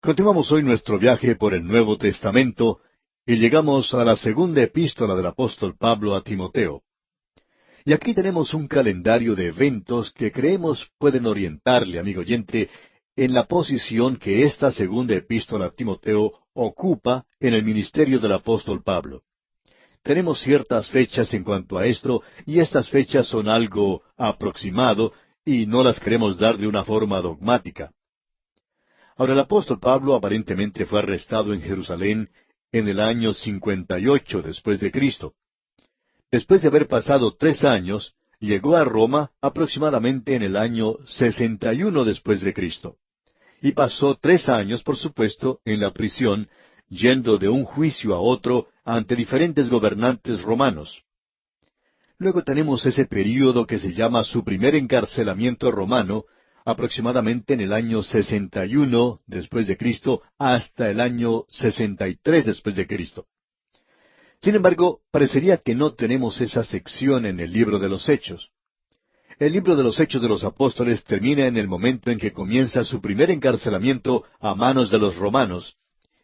Continuamos hoy nuestro viaje por el Nuevo Testamento y llegamos a la segunda epístola del apóstol Pablo a Timoteo. Y aquí tenemos un calendario de eventos que creemos pueden orientarle, amigo oyente, en la posición que esta segunda epístola a Timoteo ocupa en el ministerio del apóstol Pablo. Tenemos ciertas fechas en cuanto a esto, y estas fechas son algo aproximado, y no las queremos dar de una forma dogmática. Ahora, el apóstol Pablo aparentemente fue arrestado en Jerusalén en el año 58 después de Cristo. Después de haber pasado 3 años, llegó a Roma aproximadamente en el año 61 después de Cristo. Y pasó 3 años, por supuesto, en la prisión, yendo de un juicio a otro ante diferentes gobernantes romanos. Luego tenemos ese período que se llama su primer encarcelamiento romano, aproximadamente en el año 61 después de Cristo hasta el año 63 después de Cristo. Sin embargo, parecería que no tenemos esa sección en el libro de los Hechos. El libro de los Hechos de los Apóstoles termina en el momento en que comienza su primer encarcelamiento a manos de los romanos,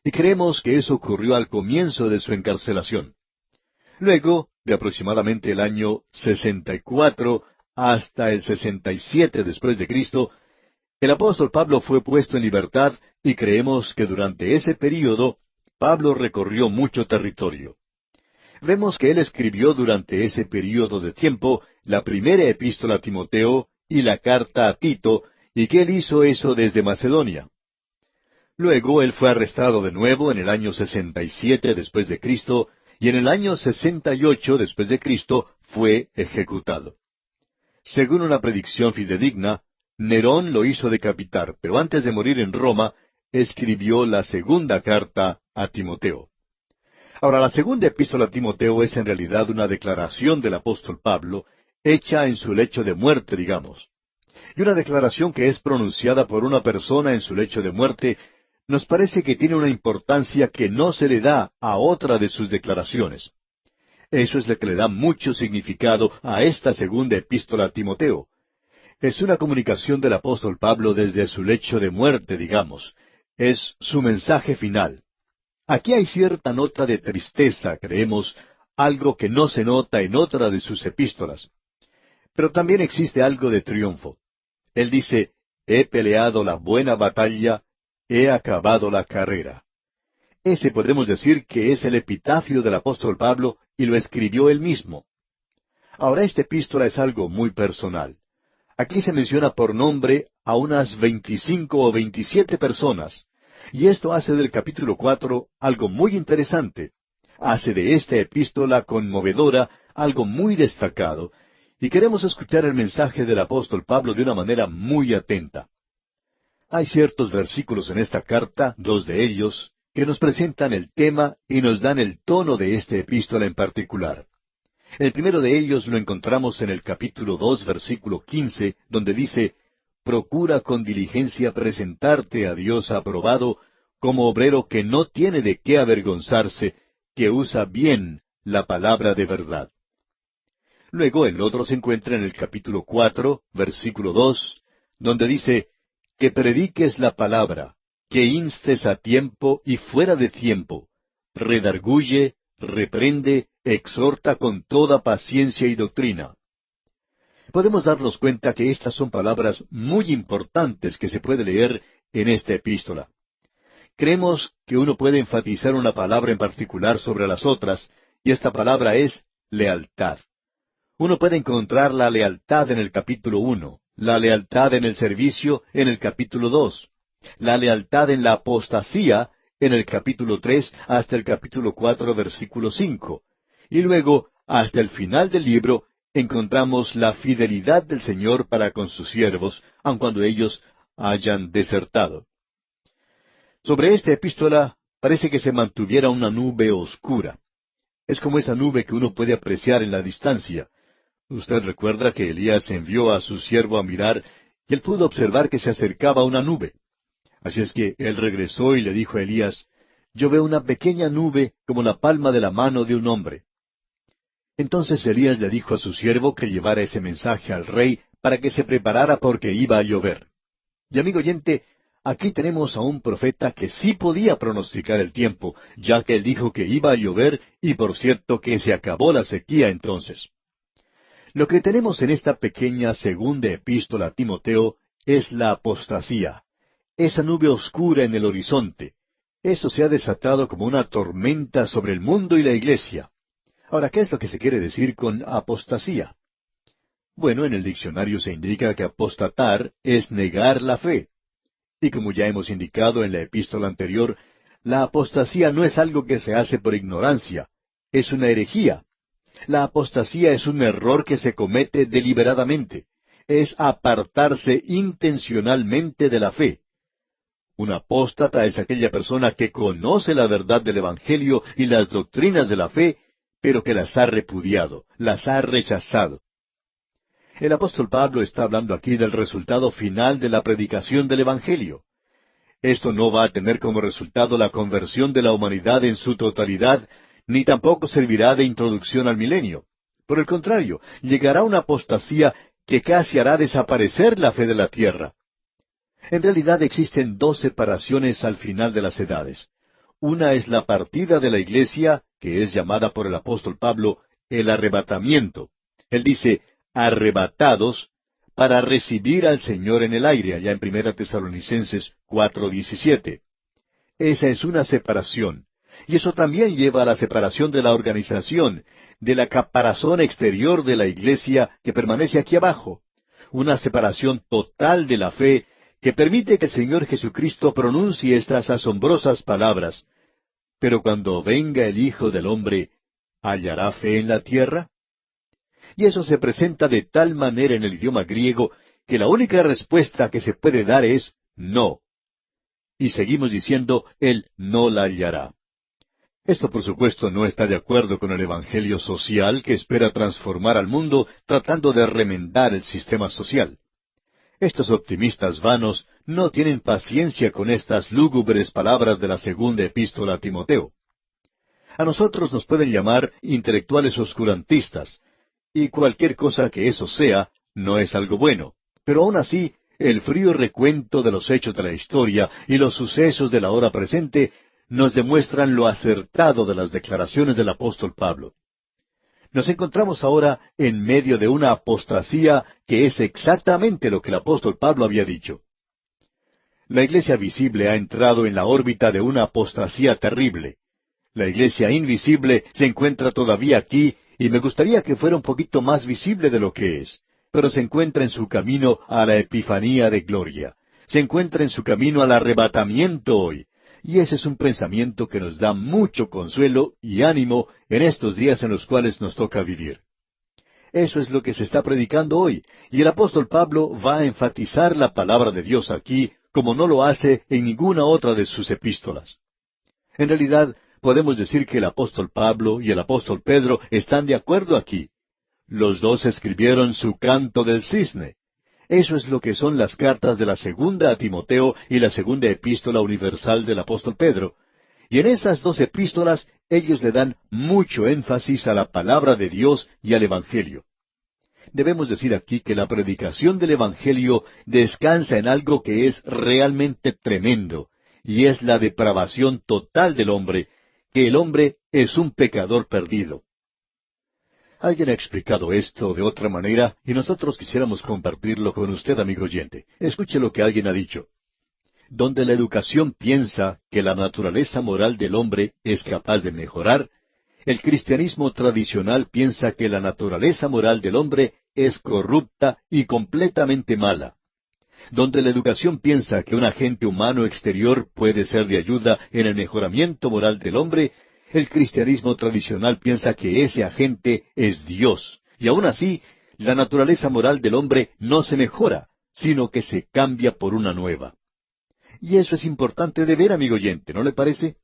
y creemos que eso ocurrió al comienzo de su encarcelación. Luego, de aproximadamente el año 64 hasta el 67 después de Cristo, el apóstol Pablo fue puesto en libertad y creemos que durante ese período Pablo recorrió mucho territorio. Vemos que él escribió durante ese período de tiempo la primera epístola a Timoteo y la carta a Tito, y que él hizo eso desde Macedonia. Luego él fue arrestado de nuevo en el año 67 después de Cristo, y en el año 68 después de Cristo fue ejecutado. Según una predicción fidedigna, Nerón lo hizo decapitar, pero antes de morir en Roma, escribió la segunda carta a Timoteo. Ahora, la segunda epístola a Timoteo es en realidad una declaración del apóstol Pablo, hecha en su lecho de muerte, digamos. Y una declaración que es pronunciada por una persona en su lecho de muerte, nos parece que tiene una importancia que no se le da a otra de sus declaraciones. Eso es lo que le da mucho significado a esta segunda epístola a Timoteo. Es una comunicación del apóstol Pablo desde su lecho de muerte, digamos. Es su mensaje final. Aquí hay cierta nota de tristeza, creemos, algo que no se nota en otra de sus epístolas. Pero también existe algo de triunfo. Él dice, he peleado la buena batalla, he acabado la carrera. Ese podemos decir que es el epitafio del apóstol Pablo y lo escribió él mismo. Ahora, esta epístola es algo muy personal. Aquí se menciona por nombre a unas 25 o 27 personas, y esto hace del capítulo 4 algo muy interesante. Hace de esta epístola conmovedora algo muy destacado, y queremos escuchar el mensaje del apóstol Pablo de una manera muy atenta. Hay ciertos versículos en esta carta, 2 de ellos, que nos presentan el tema y nos dan el tono de esta epístola en particular. El primero de ellos lo encontramos en el capítulo 2, versículo 15, donde dice, procura con diligencia presentarte a Dios aprobado, como obrero que no tiene de qué avergonzarse, que usa bien la palabra de verdad. Luego el otro se encuentra en el capítulo 4, versículo 2, donde dice, que prediques la palabra, que instes a tiempo y fuera de tiempo, redarguye, reprende, exhorta con toda paciencia y doctrina. Podemos darnos cuenta que estas son palabras muy importantes que se puede leer en esta epístola. Creemos que uno puede enfatizar una palabra en particular sobre las otras, y esta palabra es lealtad. Uno puede encontrar la lealtad en el capítulo 1, la lealtad en el servicio en el capítulo 2, la lealtad en la apostasía en el capítulo 3 hasta el capítulo 4, versículo 5. Y luego, hasta el final del libro, encontramos la fidelidad del Señor para con sus siervos, aun cuando ellos hayan desertado. Sobre esta epístola parece que se mantuviera una nube oscura. Es como esa nube que uno puede apreciar en la distancia. Usted recuerda que Elías envió a su siervo a mirar, y él pudo observar que se acercaba una nube. Así es que él regresó y le dijo a Elías, yo veo una pequeña nube como la palma de la mano de un hombre. Entonces Elías le dijo a su siervo que llevara ese mensaje al rey para que se preparara porque iba a llover. Y amigo oyente, aquí tenemos a un profeta que sí podía pronosticar el tiempo, ya que él dijo que iba a llover y por cierto que se acabó la sequía entonces. Lo que tenemos en esta pequeña segunda epístola a Timoteo es la apostasía, esa nube oscura en el horizonte. Eso se ha desatado como una tormenta sobre el mundo y la iglesia. Ahora, ¿qué es lo que se quiere decir con apostasía? Bueno, en el diccionario se indica que apostatar es negar la fe. Y como ya hemos indicado en la epístola anterior, la apostasía no es algo que se hace por ignorancia, es una herejía. La apostasía es un error que se comete deliberadamente. Es apartarse intencionalmente de la fe. Un apóstata es aquella persona que conoce la verdad del Evangelio y las doctrinas de la fe, pero que las ha repudiado, las ha rechazado. El apóstol Pablo está hablando aquí del resultado final de la predicación del Evangelio. Esto no va a tener como resultado la conversión de la humanidad en su totalidad, ni tampoco servirá de introducción al milenio. Por el contrario, llegará una apostasía que casi hará desaparecer la fe de la tierra. En realidad existen dos separaciones al final de las edades. Una es la partida de la iglesia, que es llamada por el apóstol Pablo el arrebatamiento. Él dice, arrebatados, para recibir al Señor en el aire, allá en 1 Tesalonicenses 4:17. Esa es una separación. Y eso también lleva a la separación de la organización, de la caparazón exterior de la iglesia que permanece aquí abajo. Una separación total de la fe que permite que el Señor Jesucristo pronuncie estas asombrosas palabras. Pero cuando venga el Hijo del Hombre, ¿hallará fe en la tierra? Y eso se presenta de tal manera en el idioma griego que la única respuesta que se puede dar es no. Y seguimos diciendo, Él no la hallará. Esto, por supuesto, no está de acuerdo con el evangelio social que espera transformar al mundo tratando de remendar el sistema social. Estos optimistas vanos no tienen paciencia con estas lúgubres palabras de la segunda epístola a Timoteo. A nosotros nos pueden llamar intelectuales oscurantistas, y cualquier cosa que eso sea, no es algo bueno. Pero aún así, el frío recuento de los hechos de la historia y los sucesos de la hora presente nos demuestran lo acertado de las declaraciones del apóstol Pablo. Nos encontramos ahora en medio de una apostasía que es exactamente lo que el apóstol Pablo había dicho. La iglesia visible ha entrado en la órbita de una apostasía terrible. La iglesia invisible se encuentra todavía aquí y me gustaría que fuera un poquito más visible de lo que es, pero se encuentra en su camino a la epifanía de gloria. Se encuentra en su camino al arrebatamiento hoy. Y ese es un pensamiento que nos da mucho consuelo y ánimo en estos días en los cuales nos toca vivir. Eso es lo que se está predicando hoy, y el apóstol Pablo va a enfatizar la palabra de Dios aquí como no lo hace en ninguna otra de sus epístolas. En realidad, podemos decir que el apóstol Pablo y el apóstol Pedro están de acuerdo aquí. Los dos escribieron su canto del cisne. Eso es lo que son las cartas de la segunda a Timoteo y la segunda epístola universal del apóstol Pedro. Y en esas dos epístolas ellos le dan mucho énfasis a la palabra de Dios y al Evangelio. Debemos decir aquí que la predicación del Evangelio descansa en algo que es realmente tremendo, y es la depravación total del hombre, que el hombre es un pecador perdido. Alguien ha explicado esto de otra manera y nosotros quisiéramos compartirlo con usted, amigo oyente. Escuche lo que alguien ha dicho. Donde la educación piensa que la naturaleza moral del hombre es capaz de mejorar, el cristianismo tradicional piensa que la naturaleza moral del hombre es corrupta y completamente mala. Donde la educación piensa que un agente humano exterior puede ser de ayuda en el mejoramiento moral del hombre, el cristianismo tradicional piensa que ese agente es Dios, y aún así, la naturaleza moral del hombre no se mejora, sino que se cambia por una nueva. Y eso es importante de ver, amigo oyente, ¿no le parece?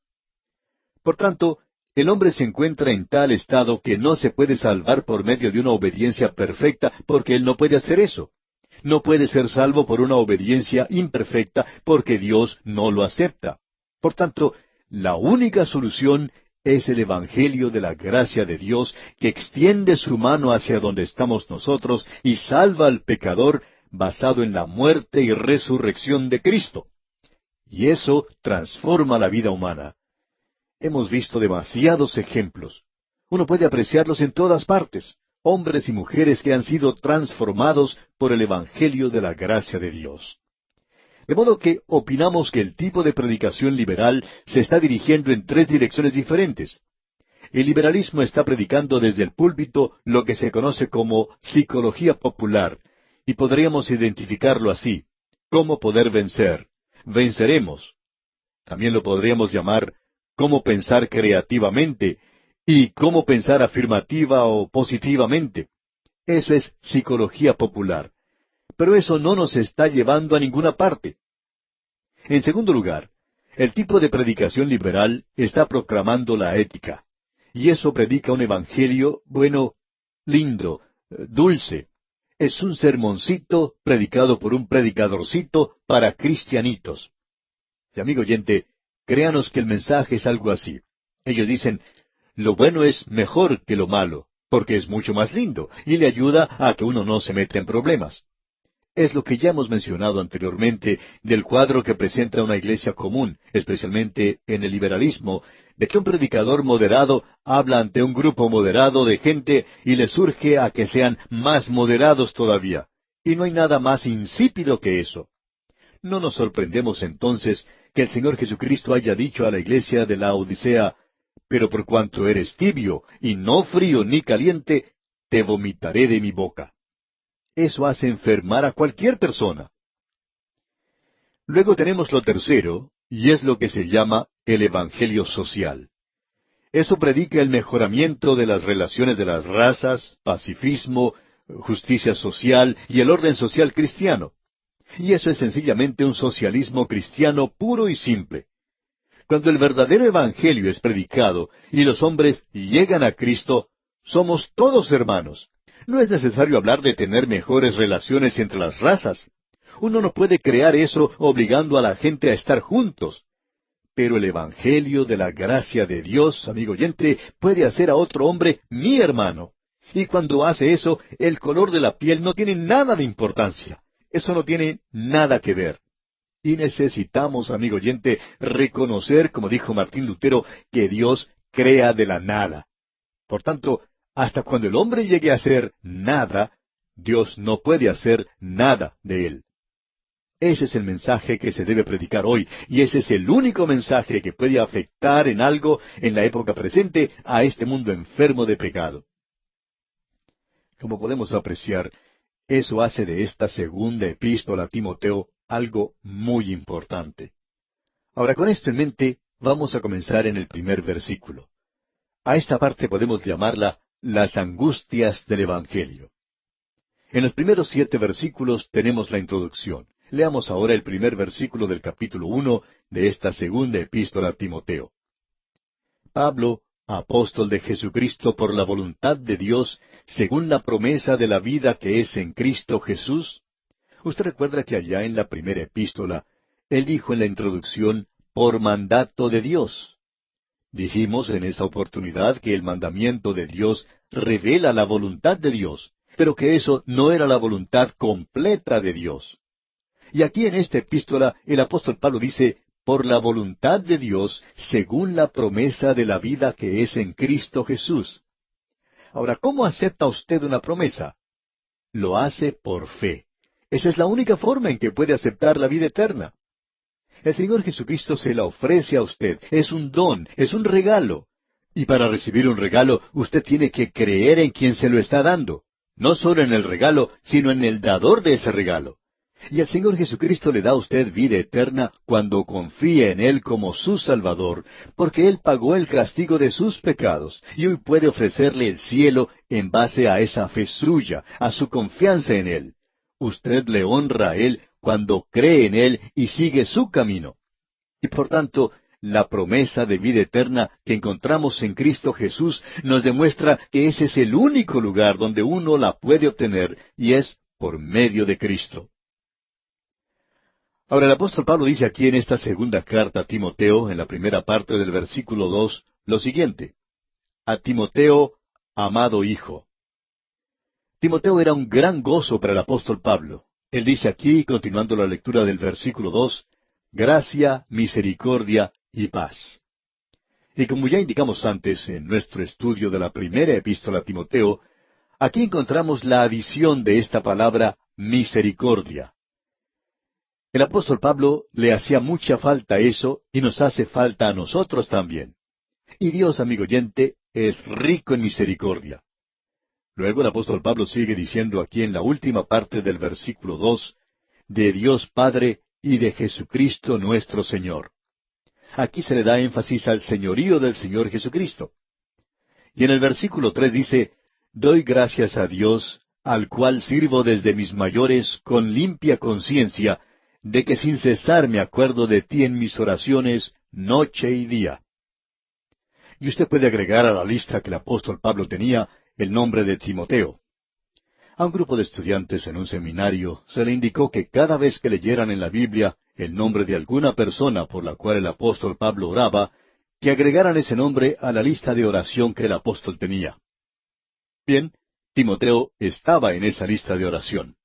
Por tanto, el hombre se encuentra en tal estado que no se puede salvar por medio de una obediencia perfecta, porque él no puede hacer eso. No puede ser salvo por una obediencia imperfecta, porque Dios no lo acepta. Por tanto, la única solución es el Evangelio de la gracia de Dios que extiende su mano hacia donde estamos nosotros y salva al pecador basado en la muerte y resurrección de Cristo. y eso transforma la vida humana. Hemos visto demasiados ejemplos. Uno puede apreciarlos en todas partes. Hombres y mujeres que han sido transformados por el Evangelio de la gracia de Dios. De modo que opinamos que el tipo de predicación liberal se está dirigiendo en tres direcciones diferentes. El liberalismo está predicando desde el púlpito lo que se conoce como psicología popular, y podríamos identificarlo así: cómo poder vencer, venceremos. También lo podríamos llamar cómo pensar creativamente y cómo pensar afirmativa o positivamente. Eso es psicología popular. Pero eso no nos está llevando a ninguna parte. En segundo lugar, el tipo de predicación liberal está proclamando la ética. Y eso predica un evangelio, bueno, lindo, dulce. Es un sermoncito predicado por un predicadorcito para cristianitos. Y amigo oyente, créanos que el mensaje es algo así. Ellos dicen, lo bueno es mejor que lo malo, porque es mucho más lindo, y le ayuda a que uno no se meta en problemas. Es lo que ya hemos mencionado anteriormente del cuadro que presenta una iglesia común, especialmente en el liberalismo, de que un predicador moderado habla ante un grupo moderado de gente y le surge a que sean más moderados todavía. Y no hay nada más insípido que eso. No nos sorprendemos entonces que el Señor Jesucristo haya dicho a la iglesia de la Odisea, pero por cuanto eres tibio y no frío ni caliente, te vomitaré de mi boca. Eso hace enfermar a cualquier persona. Luego tenemos lo tercero, y es lo que se llama el Evangelio social. Eso predica el mejoramiento de las relaciones de las razas, pacifismo, justicia social y el orden social cristiano. Y eso es sencillamente un socialismo cristiano puro y simple. Cuando el verdadero Evangelio es predicado y los hombres llegan a Cristo, somos todos hermanos. No es necesario hablar de tener mejores relaciones entre las razas. Uno no puede crear eso obligando a la gente a estar juntos. Pero el Evangelio de la gracia de Dios, amigo oyente, puede hacer a otro hombre mi hermano. Y cuando hace eso, el color de la piel no tiene nada de importancia. Eso no tiene nada que ver. Y necesitamos, amigo oyente, reconocer, como dijo Martín Lutero, que Dios crea de la nada. Por tanto, hasta cuando el hombre llegue a hacer nada, Dios no puede hacer nada de él. Ese es el mensaje que se debe predicar hoy, y ese es el único mensaje que puede afectar en algo en la época presente a este mundo enfermo de pecado. Como podemos apreciar, eso hace de esta segunda epístola a Timoteo algo muy importante. Ahora, con esto en mente, vamos a comenzar en el primer versículo. A esta parte podemos llamarla las angustias del Evangelio. En los primeros 7 versículos tenemos la introducción. Leamos ahora el primer versículo del capítulo 1 de esta segunda epístola a Timoteo. Pablo, apóstol de Jesucristo por la voluntad de Dios, según la promesa de la vida que es en Cristo Jesús. Usted recuerda que allá en la primera epístola, él dijo en la introducción, por mandato de Dios. Dijimos en esa oportunidad que el mandamiento de Dios revela la voluntad de Dios, pero que eso no era la voluntad completa de Dios. Y aquí en esta epístola el apóstol Pablo dice, por la voluntad de Dios, según la promesa de la vida que es en Cristo Jesús. Ahora, ¿cómo acepta usted una promesa? Lo hace por fe. Esa es la única forma en que puede aceptar la vida eterna. El Señor Jesucristo se la ofrece a usted. Es un don, es un regalo. Y para recibir un regalo, usted tiene que creer en quien se lo está dando. No solo en el regalo, sino en el dador de ese regalo. Y el Señor Jesucristo le da a usted vida eterna cuando confía en Él como su Salvador, porque Él pagó el castigo de sus pecados, y hoy puede ofrecerle el cielo en base a esa fe suya, a su confianza en Él. Usted le honra a Él cuando cree en Él y sigue su camino. Y por tanto, la promesa de vida eterna que encontramos en Cristo Jesús nos demuestra que ese es el único lugar donde uno la puede obtener, y es por medio de Cristo. Ahora el apóstol Pablo dice aquí en esta segunda carta a Timoteo, en la primera parte del versículo 2, lo siguiente. A Timoteo, amado hijo. Timoteo era un gran gozo para el apóstol Pablo. Él dice aquí, continuando la lectura del versículo 2, gracia, misericordia y paz. Y como ya indicamos antes en nuestro estudio de la primera epístola a Timoteo, aquí encontramos la adición de esta palabra misericordia. El apóstol Pablo le hacía mucha falta eso y nos hace falta a nosotros también. Y Dios, amigo oyente, es rico en misericordia. Luego el apóstol Pablo sigue diciendo aquí en la última parte del versículo 2, de Dios Padre y de Jesucristo nuestro Señor. Aquí se le da énfasis al señorío del Señor Jesucristo. Y en el versículo 3 dice, doy gracias a Dios, al cual sirvo desde mis mayores con limpia conciencia, de que sin cesar me acuerdo de ti en mis oraciones, noche y día. Y usted puede agregar a la lista que el apóstol Pablo tenía el nombre de Timoteo. A un grupo de estudiantes en un seminario se le indicó que cada vez que leyeran en la Biblia el nombre de alguna persona por la cual el apóstol Pablo oraba, que agregaran ese nombre a la lista de oración que el apóstol tenía. Bien, Timoteo estaba en esa lista de oración.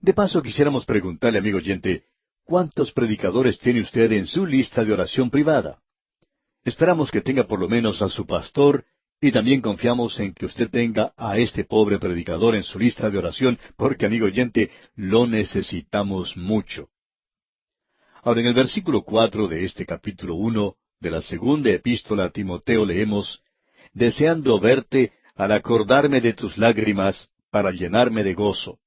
De paso, quisiéramos preguntarle, amigo oyente, ¿cuántos predicadores tiene usted en su lista de oración privada? Esperamos que tenga por lo menos a su pastor, y también confiamos en que usted tenga a este pobre predicador en su lista de oración, porque, amigo oyente, lo necesitamos mucho. Ahora, en el versículo 4 de este capítulo 1 de la segunda epístola a Timoteo leemos, deseando verte al acordarme de tus lágrimas para llenarme de gozo.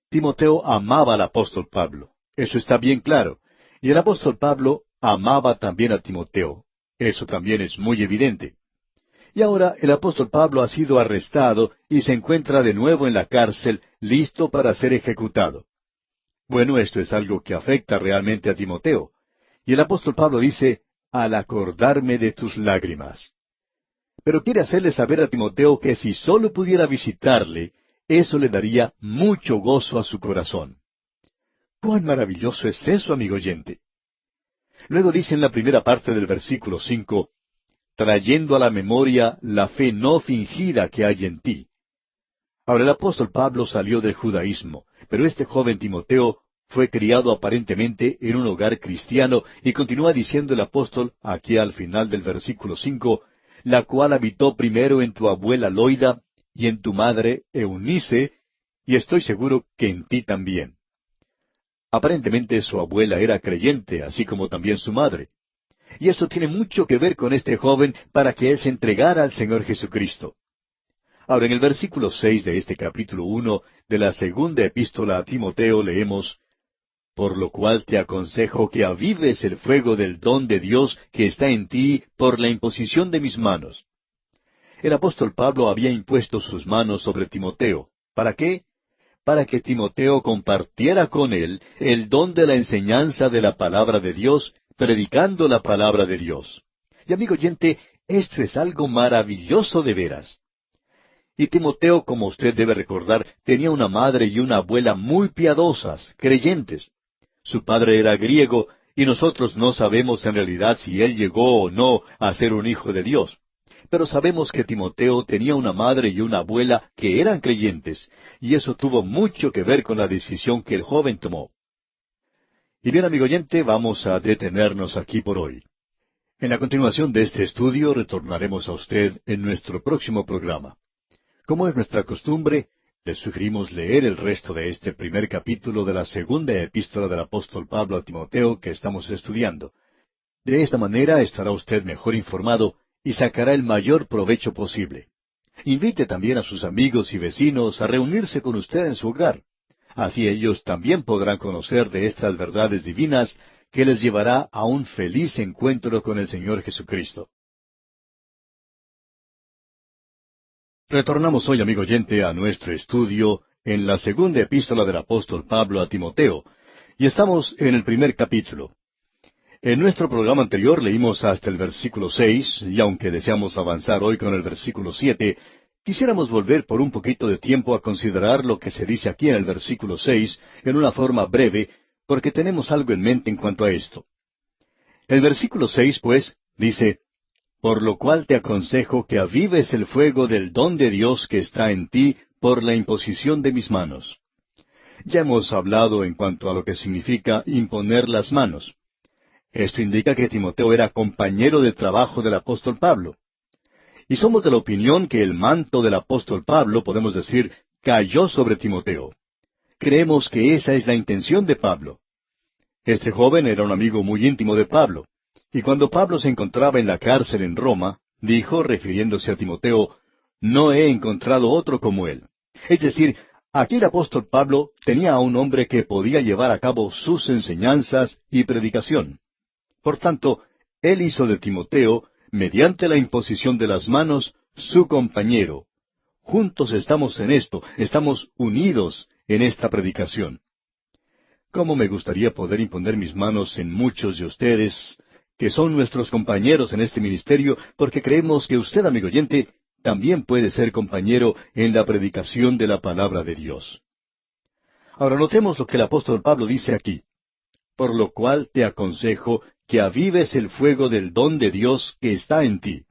Timoteo amaba al apóstol Pablo. Eso está bien claro. Y el apóstol Pablo amaba también a Timoteo. Eso también es muy evidente. Y ahora el apóstol Pablo ha sido arrestado y se encuentra de nuevo en la cárcel, listo para ser ejecutado. Bueno, esto es algo que afecta realmente a Timoteo. Y el apóstol Pablo dice, al acordarme de tus lágrimas. Pero quiere hacerle saber a Timoteo que si sólo pudiera visitarle, eso le daría mucho gozo a su corazón. ¡Cuán maravilloso es eso, amigo oyente! Luego dice en la primera parte del versículo 5, trayendo a la memoria la fe no fingida que hay en ti. Ahora el apóstol Pablo salió del judaísmo, pero este joven Timoteo fue criado aparentemente en un hogar cristiano, y continúa diciendo el apóstol aquí al final del versículo 5, la cual habitó primero en tu abuela Loida y en tu madre Eunice, y estoy seguro que en ti también. Aparentemente su abuela era creyente, así como también su madre. Y eso tiene mucho que ver con este joven para que él se entregara al Señor Jesucristo. Ahora, en el versículo 6 de este capítulo 1 de la segunda epístola a Timoteo leemos, por lo cual te aconsejo que avives el fuego del don de Dios que está en ti por la imposición de mis manos. El apóstol Pablo había impuesto sus manos sobre Timoteo. ¿Para qué? Para que Timoteo compartiera con él el don de la enseñanza de la palabra de Dios, predicando la palabra de Dios. Y amigo oyente, esto es algo maravilloso de veras. Y Timoteo, como usted debe recordar, tenía una madre y una abuela muy piadosas, creyentes. Su padre era griego, y nosotros no sabemos en realidad si él llegó o no a ser un hijo de Dios. Pero sabemos que Timoteo tenía una madre y una abuela que eran creyentes, y eso tuvo mucho que ver con la decisión que el joven tomó. Y bien, amigo oyente, vamos a detenernos aquí por hoy. En la continuación de este estudio retornaremos a usted en nuestro próximo programa. Como es nuestra costumbre, le sugerimos leer el resto de este primer capítulo de la segunda epístola del apóstol Pablo a Timoteo que estamos estudiando. De esta manera estará usted mejor informado y sacará el mayor provecho posible. Invite también a sus amigos y vecinos a reunirse con usted en su hogar. Así ellos también podrán conocer de estas verdades divinas que les llevará a un feliz encuentro con el Señor Jesucristo. Retornamos hoy, amigo oyente, a nuestro estudio en la segunda epístola del apóstol Pablo a Timoteo, y estamos en el primer capítulo. En nuestro programa anterior leímos hasta el versículo 6, y aunque deseamos avanzar hoy con el versículo 7, quisiéramos volver por un poquito de tiempo a considerar lo que se dice aquí en el versículo 6 en una forma breve, porque tenemos algo en mente en cuanto a esto. El versículo 6, pues, dice, por lo cual te aconsejo que avives el fuego del don de Dios que está en ti por la imposición de mis manos. Ya hemos hablado en cuanto a lo que significa imponer las manos. Esto indica que Timoteo era compañero de trabajo del apóstol Pablo. Y somos de la opinión que el manto del apóstol Pablo, podemos decir, cayó sobre Timoteo. Creemos que esa es la intención de Pablo. Este joven era un amigo muy íntimo de Pablo, y cuando Pablo se encontraba en la cárcel en Roma, dijo, refiriéndose a Timoteo, no he encontrado otro como él. Es decir, aquí el apóstol Pablo tenía a un hombre que podía llevar a cabo sus enseñanzas y predicación. Por tanto, él hizo de Timoteo, mediante la imposición de las manos, su compañero. Juntos estamos en esto, estamos unidos en esta predicación. ¿Cómo me gustaría poder imponer mis manos en muchos de ustedes, que son nuestros compañeros en este ministerio, porque creemos que usted, amigo oyente, también puede ser compañero en la predicación de la palabra de Dios. Ahora notemos lo que el apóstol Pablo dice aquí. Por lo cual te aconsejo que avives el fuego del don de Dios que está en ti.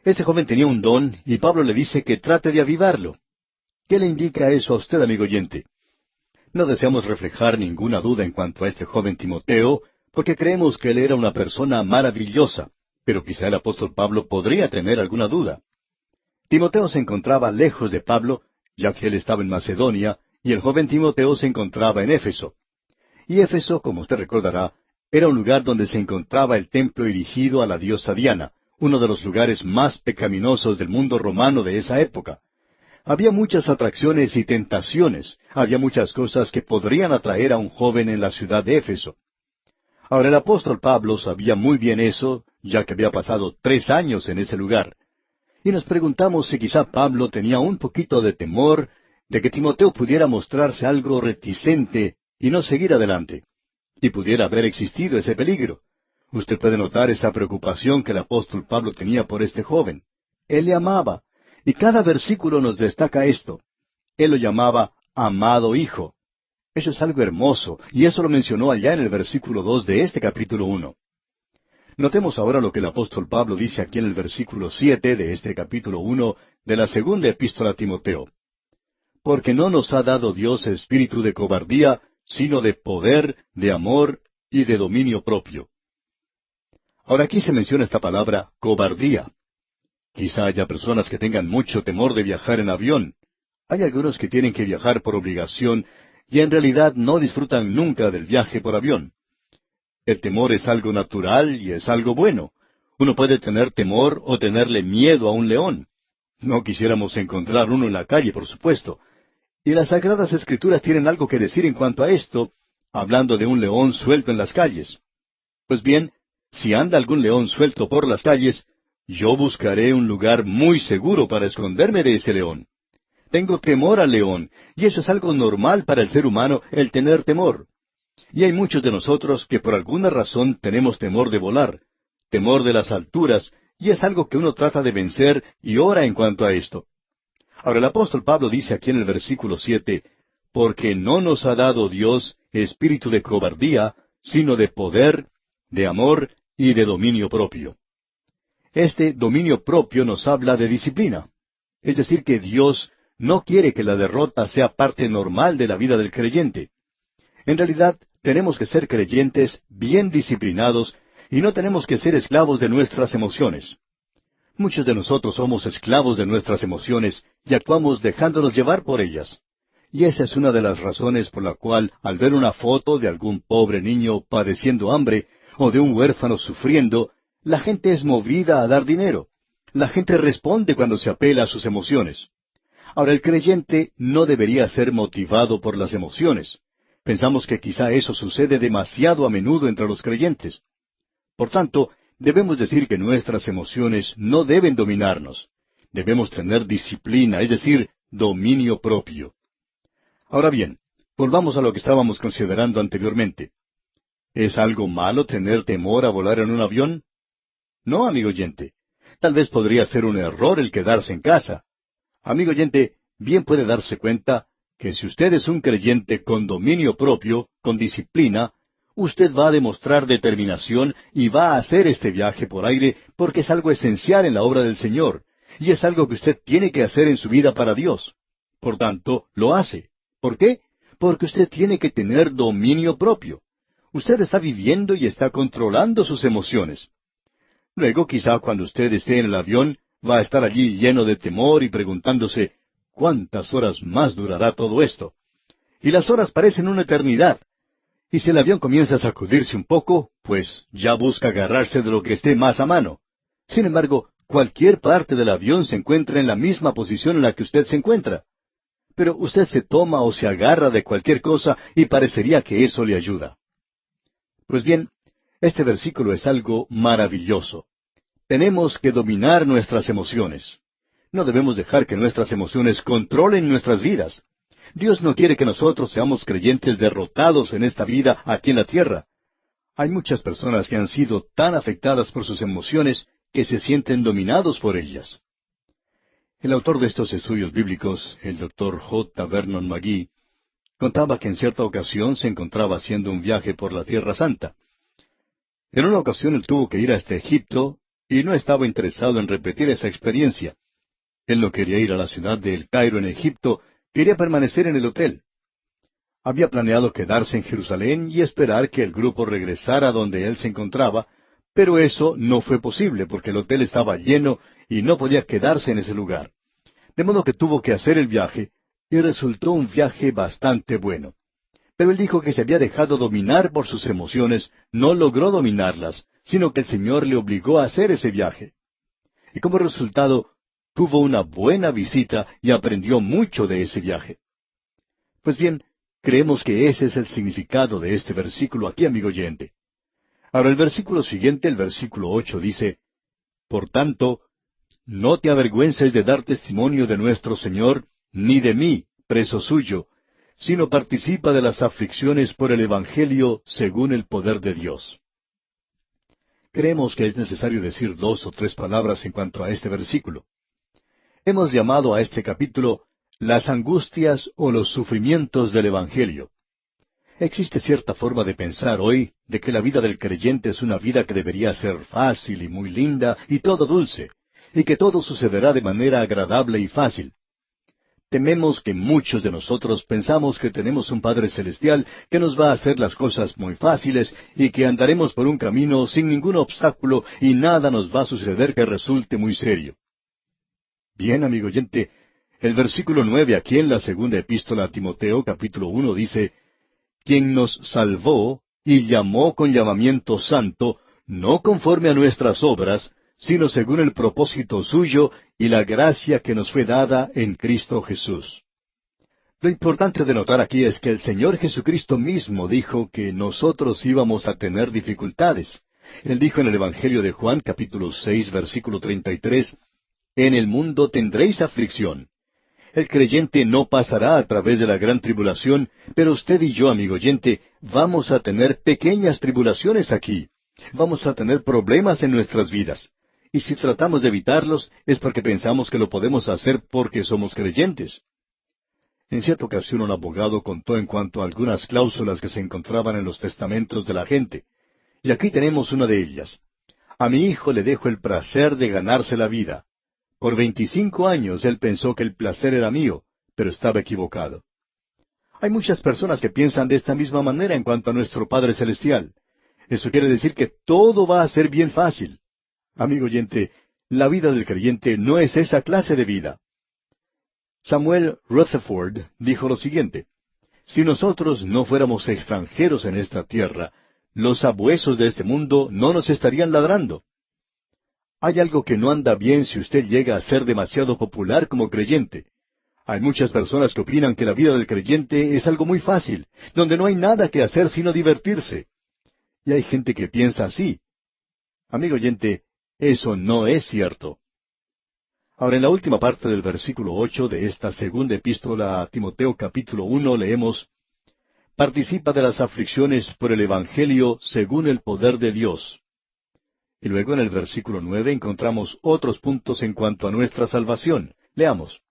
Este joven tenía un don y Pablo le dice que trate de avivarlo. ¿Qué le indica eso a usted, amigo oyente? No deseamos reflejar ninguna duda en cuanto a este joven Timoteo, porque creemos que él era una persona maravillosa, pero quizá el apóstol Pablo podría tener alguna duda. Timoteo se encontraba lejos de Pablo, ya que él estaba en Macedonia, y el joven Timoteo se encontraba en Éfeso. Y Éfeso, como usted recordará, era un lugar donde se encontraba el templo erigido a la diosa Diana, uno de los lugares más pecaminosos del mundo romano de esa época. Había muchas atracciones y tentaciones, había muchas cosas que podrían atraer a un joven en la ciudad de Éfeso. Ahora el apóstol Pablo sabía muy bien eso, ya que había pasado 3 años en ese lugar. Y nos preguntamos si quizá Pablo tenía un poquito de temor de que Timoteo pudiera mostrarse algo reticente y no seguir adelante. Y pudiera haber existido ese peligro. Usted puede notar esa preocupación que el apóstol Pablo tenía por este joven. Él le amaba. Y cada versículo nos destaca esto. Él lo llamaba amado hijo. Eso es algo hermoso, y eso lo mencionó allá en el versículo 2 de este capítulo 1. Notemos ahora lo que el apóstol Pablo dice aquí en el versículo 7 de este capítulo 1 de la segunda epístola a Timoteo. Porque no nos ha dado Dios espíritu de cobardía, sino de poder, de amor y de dominio propio. Ahora aquí se menciona esta palabra cobardía. Quizá haya personas que tengan mucho temor de viajar en avión. Hay algunos que tienen que viajar por obligación y en realidad no disfrutan nunca del viaje por avión. El temor es algo natural y es algo bueno. Uno puede tener temor o tenerle miedo a un león. No quisiéramos encontrar uno en la calle, por supuesto. Y las Sagradas Escrituras tienen algo que decir en cuanto a esto, hablando de un león suelto en las calles. Pues bien, si anda algún león suelto por las calles, yo buscaré un lugar muy seguro para esconderme de ese león. Tengo temor al león, y eso es algo normal para el ser humano, el tener temor. Y hay muchos de nosotros que por alguna razón tenemos temor de volar, temor de las alturas, y es algo que uno trata de vencer y ora en cuanto a esto. Ahora el apóstol Pablo dice aquí en el versículo 7, porque no nos ha dado Dios espíritu de cobardía, sino de poder, de amor y de dominio propio. Este dominio propio nos habla de disciplina. Es decir, que Dios no quiere que la derrota sea parte normal de la vida del creyente. En realidad, tenemos que ser creyentes bien disciplinados y no tenemos que ser esclavos de nuestras emociones. Muchos de nosotros somos esclavos de nuestras emociones y actuamos dejándonos llevar por ellas. Y esa es una de las razones por la cual, al ver una foto de algún pobre niño padeciendo hambre o de un huérfano sufriendo, la gente es movida a dar dinero. La gente responde cuando se apela a sus emociones. Ahora, el creyente no debería ser motivado por las emociones. Pensamos que quizá eso sucede demasiado a menudo entre los creyentes. Por tanto, debemos decir que nuestras emociones no deben dominarnos. Debemos tener disciplina, es decir, dominio propio. Ahora bien, volvamos a lo que estábamos considerando anteriormente. ¿Es algo malo tener temor a volar en un avión? No, amigo oyente. Tal vez podría ser un error el quedarse en casa. Amigo oyente, bien puede darse cuenta que si usted es un creyente con dominio propio, con disciplina, usted va a demostrar determinación y va a hacer este viaje por aire porque es algo esencial en la obra del Señor, y es algo que usted tiene que hacer en su vida para Dios. Por tanto, lo hace. ¿Por qué? porque usted tiene que tener dominio propio. Usted está viviendo y está controlando sus emociones. Luego, quizá cuando usted esté en el avión, va a estar allí lleno de temor y preguntándose, ¿cuántas horas más durará todo esto? Y las horas parecen una eternidad. Y si el avión comienza a sacudirse un poco, pues ya busca agarrarse de lo que esté más a mano. Sin embargo, cualquier parte del avión se encuentra en la misma posición en la que usted se encuentra. Pero usted se toma o se agarra de cualquier cosa y parecería que eso le ayuda. Pues bien, este versículo es algo maravilloso. Tenemos que dominar nuestras emociones. No debemos dejar que nuestras emociones controlen nuestras vidas. Dios no quiere que nosotros seamos creyentes derrotados en esta vida aquí en la tierra. Hay muchas personas que han sido tan afectadas por sus emociones que se sienten dominados por ellas. El autor de estos estudios bíblicos, el Dr. J. Vernon McGee, contaba que en cierta ocasión se encontraba haciendo un viaje por la Tierra Santa. En una ocasión él tuvo que ir hasta Egipto y no estaba interesado en repetir esa experiencia. Él no quería ir a la ciudad de El Cairo en Egipto, quería permanecer en el hotel. Había planeado quedarse en Jerusalén y esperar que el grupo regresara donde él se encontraba, pero eso no fue posible porque el hotel estaba lleno y no podía quedarse en ese lugar. De modo que tuvo que hacer el viaje, y resultó un viaje bastante bueno. Pero él dijo que se había dejado dominar por sus emociones, no logró dominarlas, sino que el Señor le obligó a hacer ese viaje. Y como resultado, tuvo una buena visita y aprendió mucho de ese viaje. Pues bien, creemos que ese es el significado de este versículo aquí, amigo oyente. Ahora el versículo siguiente, el versículo 8, dice, Por tanto, no te avergüences de dar testimonio de nuestro Señor, ni de mí, preso suyo, sino participa de las aflicciones por el Evangelio según el poder de Dios. Creemos que es necesario decir 2 o 3 palabras en cuanto a este versículo. Hemos llamado a este capítulo las angustias o los sufrimientos del Evangelio. Existe cierta forma de pensar hoy de que la vida del creyente es una vida que debería ser fácil y muy linda y todo dulce, y que todo sucederá de manera agradable y fácil. Tememos que muchos de nosotros pensamos que tenemos un Padre Celestial que nos va a hacer las cosas muy fáciles y que andaremos por un camino sin ningún obstáculo y nada nos va a suceder que resulte muy serio. Bien, amigo oyente, el versículo 9 aquí en la segunda epístola a Timoteo, capítulo 1, dice, quien nos salvó y llamó con llamamiento santo, no conforme a nuestras obras, sino según el propósito suyo y la gracia que nos fue dada en Cristo Jesús. Lo importante de notar aquí es que el Señor Jesucristo mismo dijo que nosotros íbamos a tener dificultades. Él dijo en el Evangelio de Juan, capítulo 6, versículo 33, En el mundo tendréis aflicción. El creyente no pasará a través de la gran tribulación, pero usted y yo, amigo oyente, vamos a tener pequeñas tribulaciones aquí. Vamos a tener problemas en nuestras vidas. Y si tratamos de evitarlos, es porque pensamos que lo podemos hacer porque somos creyentes. En cierta ocasión un abogado contó en cuanto a algunas cláusulas que se encontraban en los testamentos de la gente. Y aquí tenemos una de ellas. A mi hijo le dejo el placer de ganarse la vida. Por 25 años él pensó que el placer era mío, pero estaba equivocado. Hay muchas personas que piensan de esta misma manera en cuanto a nuestro Padre Celestial. Eso quiere decir que todo va a ser bien fácil. Amigo oyente, la vida del creyente no es esa clase de vida. Samuel Rutherford dijo lo siguiente, si nosotros no fuéramos extranjeros en esta tierra, los sabuesos de este mundo no nos estarían ladrando. Hay algo que no anda bien si usted llega a ser demasiado popular como creyente. Hay muchas personas que opinan que la vida del creyente es algo muy fácil, donde no hay nada que hacer sino divertirse. Y hay gente que piensa así. Amigo oyente, eso no es cierto. Ahora, en la última parte del versículo 8 de esta segunda epístola a Timoteo capítulo 1 leemos, Participa de las aflicciones por el Evangelio según el poder de Dios. Y luego en el versículo 9 encontramos otros puntos en cuanto a nuestra salvación. Leamos.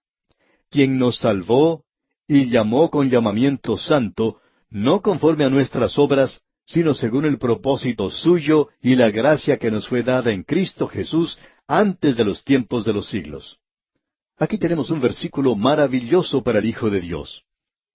Quien nos salvó y llamó con llamamiento santo, no conforme a nuestras obras, sino según el propósito suyo y la gracia que nos fue dada en Cristo Jesús antes de los tiempos de los siglos. Aquí tenemos un versículo maravilloso para el Hijo de Dios.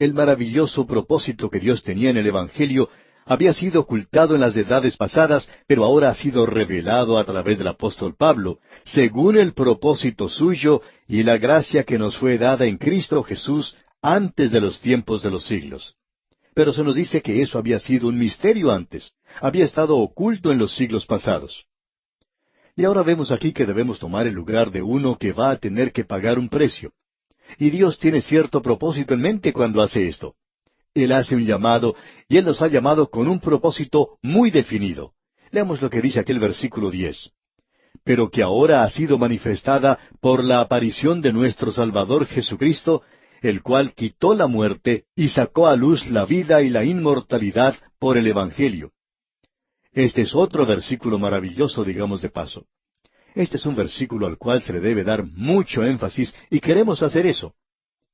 El maravilloso propósito que Dios tenía en el Evangelio había sido ocultado en las edades pasadas, pero ahora ha sido revelado a través del apóstol Pablo, según el propósito suyo y la gracia que nos fue dada en Cristo Jesús antes de los tiempos de los siglos. Pero se nos dice que eso había sido un misterio antes, había estado oculto en los siglos pasados. Y ahora vemos aquí que debemos tomar el lugar de uno que va a tener que pagar un precio. Y Dios tiene cierto propósito en mente cuando hace esto. Él hace un llamado, y Él nos ha llamado con un propósito muy definido. Leamos lo que dice aquel versículo 10. Pero que ahora ha sido manifestada por la aparición de nuestro Salvador Jesucristo, el cual quitó la muerte y sacó a luz la vida y la inmortalidad por el Evangelio. Este es otro versículo maravilloso, digamos de paso. Este es un versículo al cual se le debe dar mucho énfasis, y queremos hacer eso.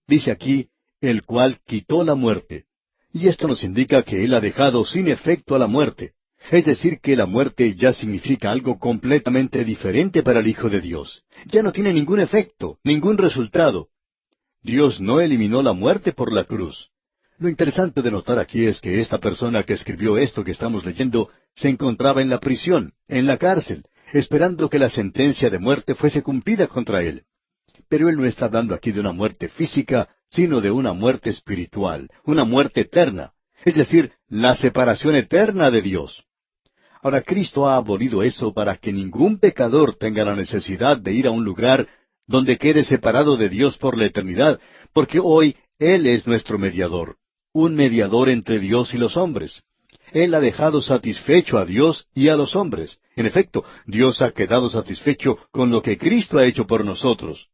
Dice aquí, el cual quitó la muerte. Y esto nos indica que Él ha dejado sin efecto a la muerte. Es decir, que la muerte ya significa algo completamente diferente para el Hijo de Dios. Ya no tiene ningún efecto, ningún resultado. Dios no eliminó la muerte por la cruz. Lo interesante de notar aquí es que esta persona que escribió esto que estamos leyendo se encontraba en la prisión, en la cárcel, esperando que la sentencia de muerte fuese cumplida contra él. Pero él no está hablando aquí de una muerte física, sino de una muerte espiritual, una muerte eterna, es decir, la separación eterna de Dios. Ahora, Cristo ha abolido eso para que ningún pecador tenga la necesidad de ir a un lugar donde quede separado de Dios por la eternidad, porque hoy Él es nuestro mediador, un mediador entre Dios y los hombres. Él ha dejado satisfecho a Dios y a los hombres. En efecto, Dios ha quedado satisfecho con lo que Cristo ha hecho por nosotros.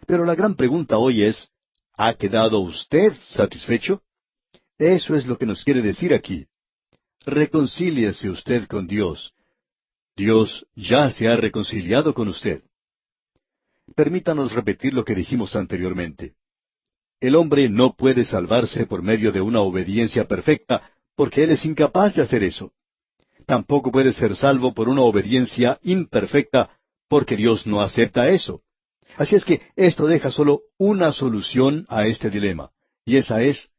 Pero la gran pregunta hoy es, ¿ha quedado usted satisfecho? Eso es lo que nos quiere decir aquí. Reconcíliese usted con Dios. Dios ya se ha reconciliado con usted. Permítanos repetir lo que dijimos anteriormente. El hombre no puede salvarse por medio de una obediencia perfecta, porque él es incapaz de hacer eso. Tampoco puede ser salvo por una obediencia imperfecta, porque Dios no acepta eso. Así es que esto deja solo una solución a este dilema, y esa es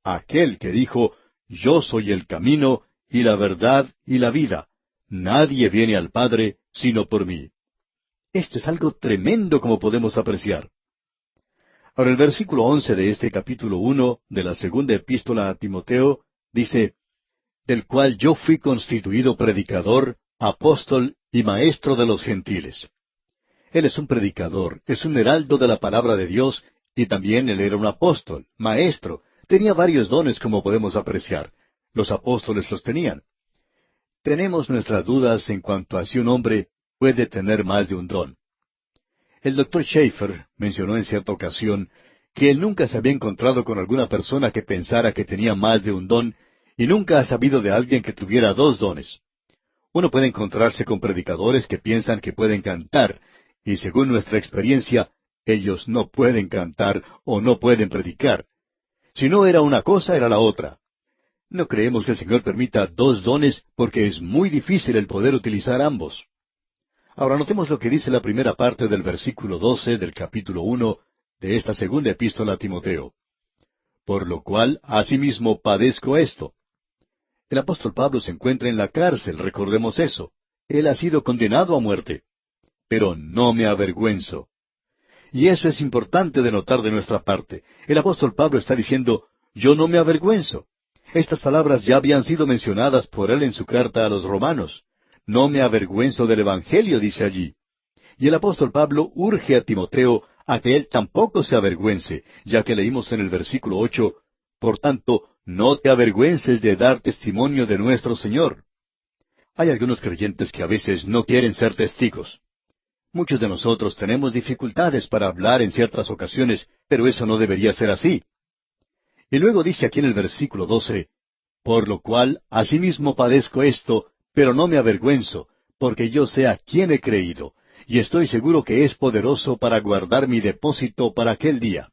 aquel que dijo, yo soy el camino y la verdad y la vida. Nadie viene al Padre sino por mí. Esto es algo tremendo como podemos apreciar. Ahora el versículo 11 de este capítulo 1 de la segunda epístola a Timoteo dice, del cual yo fui constituido predicador, apóstol y maestro de los gentiles. Él es un predicador, es un heraldo de la palabra de Dios, y también él era un apóstol, maestro. Tenía varios dones como podemos apreciar. Los apóstoles los tenían. Tenemos nuestras dudas en cuanto a si un hombre puede tener más de un don. El doctor Schaeffer mencionó en cierta ocasión que él nunca se había encontrado con alguna persona que pensara que tenía más de un don, y nunca ha sabido de alguien que tuviera dos dones. Uno puede encontrarse con predicadores que piensan que pueden cantar, y según nuestra experiencia, ellos no pueden cantar o no pueden predicar. Si no era una cosa, era la otra. No creemos que el Señor permita dos dones porque es muy difícil el poder utilizar ambos. Ahora notemos lo que dice la primera parte del versículo 12 del capítulo 1 de esta segunda epístola a Timoteo. Por lo cual, asimismo padezco esto. El apóstol Pablo se encuentra en la cárcel, recordemos eso. Él ha sido condenado a muerte. Pero no me avergüenzo. Y eso es importante de notar de nuestra parte. El apóstol Pablo está diciendo, yo no me avergüenzo. Estas palabras ya habían sido mencionadas por él en su carta a los romanos. No me avergüenzo del Evangelio, dice allí. Y el apóstol Pablo urge a Timoteo a que él tampoco se avergüence, ya que leímos en el versículo 8, por tanto, no te avergüences de dar testimonio de nuestro Señor. Hay algunos creyentes que a veces no quieren ser testigos. Muchos de nosotros tenemos dificultades para hablar en ciertas ocasiones, pero eso no debería ser así. Y luego dice aquí en el versículo 12, por lo cual asimismo padezco esto, pero no me avergüenzo, porque yo sé a quién he creído, y estoy seguro que es poderoso para guardar mi depósito para aquel día.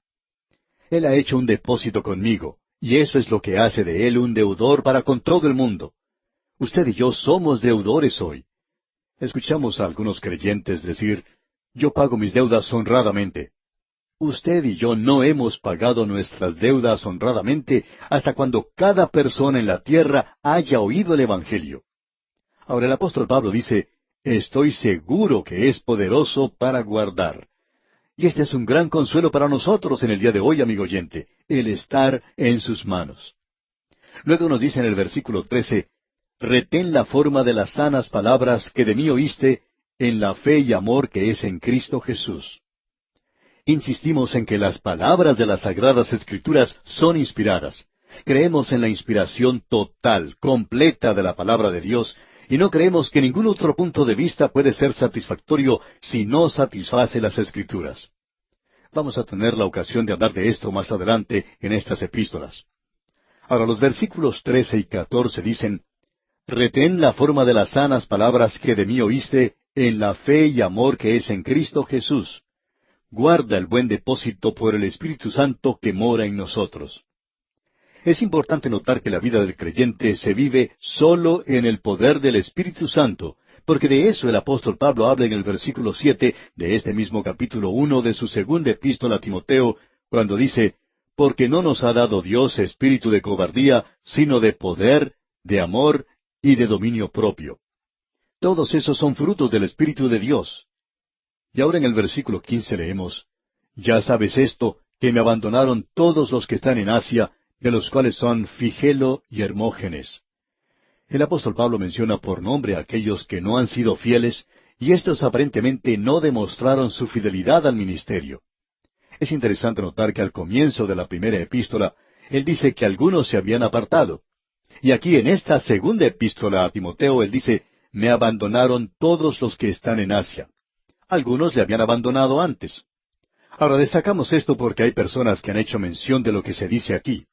Él ha hecho un depósito conmigo, y eso es lo que hace de él un deudor para con todo el mundo. Usted y yo somos deudores hoy. Escuchamos a algunos creyentes decir, yo pago mis deudas honradamente. usted y yo no hemos pagado nuestras deudas honradamente hasta cuando cada persona en la tierra haya oído el Evangelio. Ahora el apóstol Pablo dice, estoy seguro que es poderoso para guardar. Y este es un gran consuelo para nosotros en el día de hoy, amigo oyente, el estar en sus manos. Luego nos dice en el versículo 13, retén la forma de las sanas palabras que de mí oíste, en la fe y amor que es en Cristo Jesús. Insistimos en que las palabras de las Sagradas Escrituras son inspiradas. Creemos en la inspiración total, completa de la palabra de Dios, y no creemos que ningún otro punto de vista puede ser satisfactorio si no satisface las Escrituras. Vamos a tener la ocasión de hablar de esto más adelante en estas epístolas. Ahora los versículos 13 y 14 dicen, retén la forma de las sanas palabras que de mí oíste, en la fe y amor que es en Cristo Jesús. Guarda el buen depósito por el Espíritu Santo que mora en nosotros. Es importante notar que la vida del creyente se vive solo en el poder del Espíritu Santo, porque de eso el apóstol Pablo habla en el versículo 7 de este mismo capítulo 1 de su segunda epístola a Timoteo, cuando dice, porque no nos ha dado Dios espíritu de cobardía, sino de poder, de amor y de dominio propio. Todos esos son frutos del Espíritu de Dios. Y ahora en el versículo 15 leemos, ya sabes esto, que me abandonaron todos los que están en Asia, de los cuales son Figelo y Hermógenes. El apóstol Pablo menciona por nombre a aquellos que no han sido fieles, y estos aparentemente no demostraron su fidelidad al ministerio. Es interesante notar que al comienzo de la primera epístola, él dice que algunos se habían apartado. Y aquí en esta segunda epístola a Timoteo, él dice, me abandonaron todos los que están en Asia. Algunos le habían abandonado antes. Ahora destacamos esto porque hay personas que han hecho mención de lo que se dice aquí.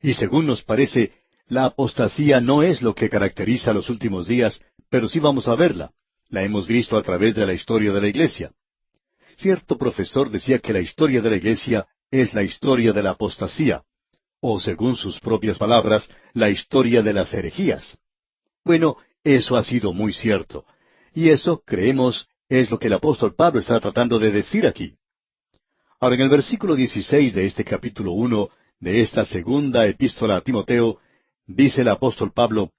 Y según nos parece, la apostasía no es lo que caracteriza los últimos días, pero sí vamos a verla. La hemos visto a través de la historia de la Iglesia. Cierto profesor decía que la historia de la Iglesia es la historia de la apostasía, o según sus propias palabras, la historia de las herejías. Bueno, eso ha sido muy cierto, y eso, creemos, es lo que el apóstol Pablo está tratando de decir aquí. Ahora, en el versículo 16 de este capítulo 1 de esta segunda epístola a Timoteo, dice el apóstol Pablo,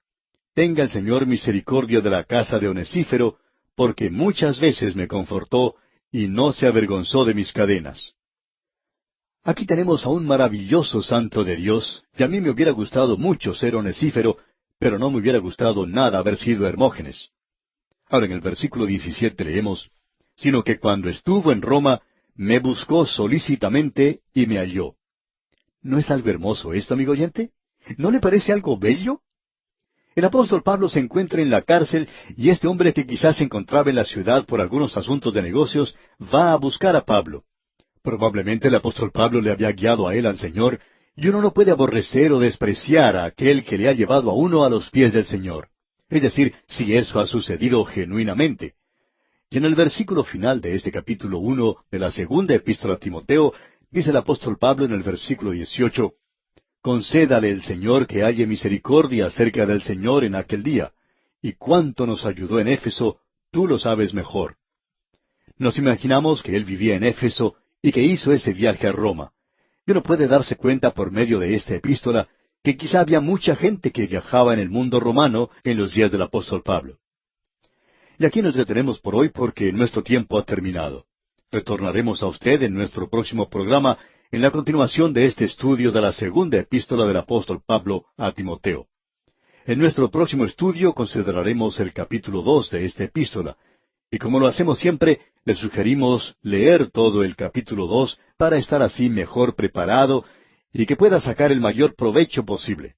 tenga el Señor misericordia de la casa de Onesífero, porque muchas veces me confortó y no se avergonzó de mis cadenas. Aquí tenemos a un maravilloso santo de Dios, y a mí me hubiera gustado mucho ser Onesífero, pero no me hubiera gustado nada haber sido Hermógenes. Ahora en el versículo 17 leemos, sino que cuando estuvo en Roma, me buscó solícitamente y me halló. ¿No es algo hermoso esto, amigo oyente? ¿No le parece algo bello? El apóstol Pablo se encuentra en la cárcel y este hombre que quizás se encontraba en la ciudad por algunos asuntos de negocios va a buscar a Pablo. Probablemente el apóstol Pablo le había guiado a él al Señor, y uno no puede aborrecer o despreciar a aquel que le ha llevado a uno a los pies del Señor. Es decir, si eso ha sucedido genuinamente. Y en el versículo final de este capítulo 1 de la segunda epístola a Timoteo, dice el apóstol Pablo en el versículo 18, concédale el Señor que halle misericordia acerca del Señor en aquel día, y cuánto nos ayudó en Éfeso, tú lo sabes mejor. Nos imaginamos que él vivía en Éfeso y que hizo ese viaje a Roma. Y uno puede darse cuenta por medio de esta epístola que quizá había mucha gente que viajaba en el mundo romano en los días del apóstol Pablo. Y aquí nos detenemos por hoy porque nuestro tiempo ha terminado. Retornaremos a usted en nuestro próximo programa en la continuación de este estudio de la segunda epístola del apóstol Pablo a Timoteo. En nuestro próximo estudio consideraremos el capítulo 2 de esta epístola, y como lo hacemos siempre, le sugerimos leer todo el capítulo 2 para estar así mejor preparado y que pueda sacar el mayor provecho posible.